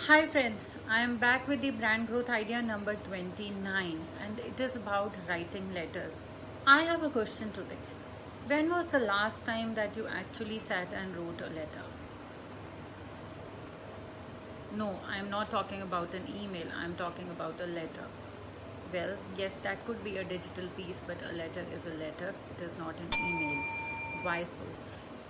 Hi friends, I am back with the brand growth idea number 29 and it is about writing letters. I have a question today. When was the last time that you actually sat and wrote a letter? No, I am not talking about an email, I am talking about a letter. Well, yes, that could be a digital piece, but a letter is a letter, it is not an email. Why so?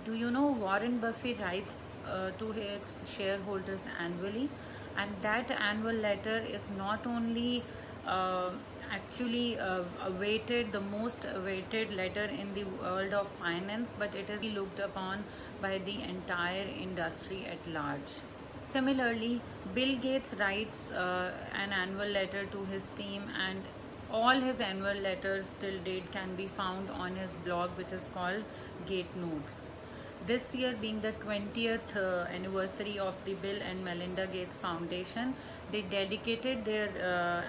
Do you know Warren Buffett writes to his shareholders annually, and that annual letter is not only uh, actually awaited, the most awaited letter in the world of finance, but it is looked upon by the entire industry at large. Similarly, Bill Gates writes an annual letter to his team, and all his annual letters till date can be found on his blog, which is called Gate Notes. This year being the 20th anniversary of the Bill and Melinda Gates Foundation, they dedicated their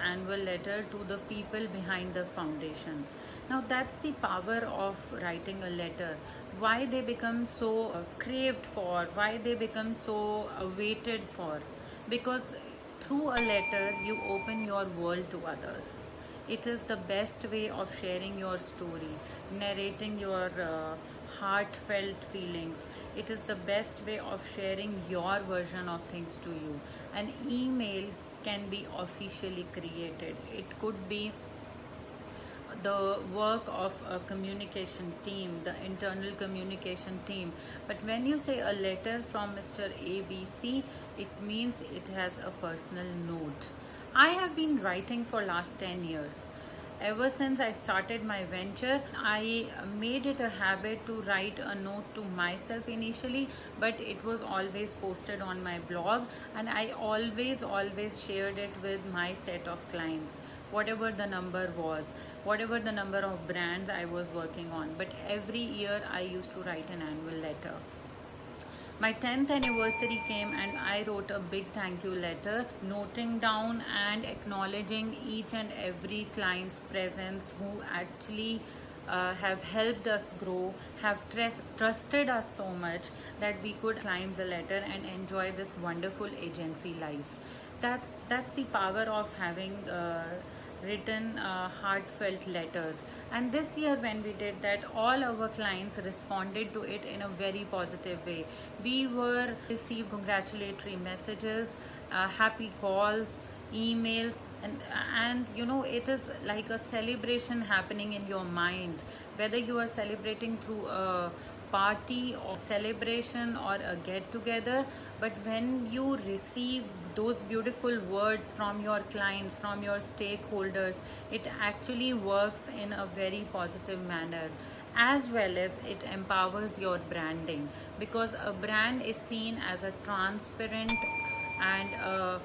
annual letter to the people behind the foundation. Now that's the power of writing a letter. Why they become so craved for, why they become so awaited for. Because through a letter you open your world to others. It is the best way of sharing your story, narrating your heartfelt feelings. It is the best way of sharing your version of things to you. An email can be officially created. It could be the work of a communication team, the internal communication team. But when you say a letter from Mr. ABC, it means it has a personal note. I have been writing for last 10 years. Ever since I started my venture, I made it a habit to write a note to myself initially, but it was always posted on my blog, and I always shared it with my set of clients, whatever the number was, whatever the number of brands I was working on. But every year I used to write an annual letter. My 10th anniversary came and I wrote a big thank you letter, noting down and acknowledging each and every client's presence who actually have helped us grow, have trusted us so much that we could climb the ladder and enjoy this wonderful agency life. That's the power of having written heartfelt letters. And this year when we did that, all our clients responded to it in a very positive way. We were received congratulatory messages, happy calls, emails, and you know, it is like a celebration happening in your mind, whether you are celebrating through a party or celebration or a get together. But when you receive those beautiful words from your clients, from your stakeholders, it actually works in a very positive manner, as well as it empowers your branding, because a brand is seen as a transparent and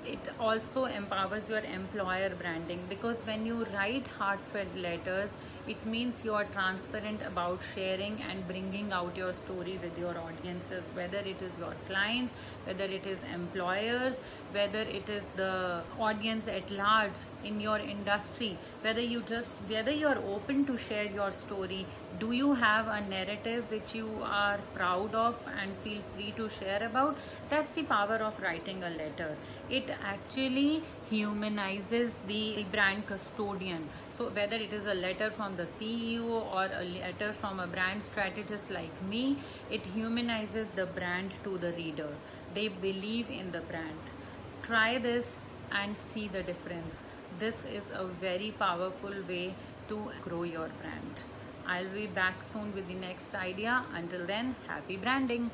it also empowers your employer branding, because when you write heartfelt letters, it means you are transparent about sharing and bringing out your story with your audiences, whether it is your clients, whether it is employers, whether it is the audience at large in your industry, whether you are open to share your story. Do you have a narrative which you are proud of and feel free to share about? That's the power of writing a letter. It actually humanizes the brand custodian. So whether it is a letter from the CEO or a letter from a brand strategist like me, it humanizes the brand to the reader. They believe in the brand. Try this and see the difference. This is a very powerful way to grow your brand. I'll be back soon with the next idea. Until then, happy branding.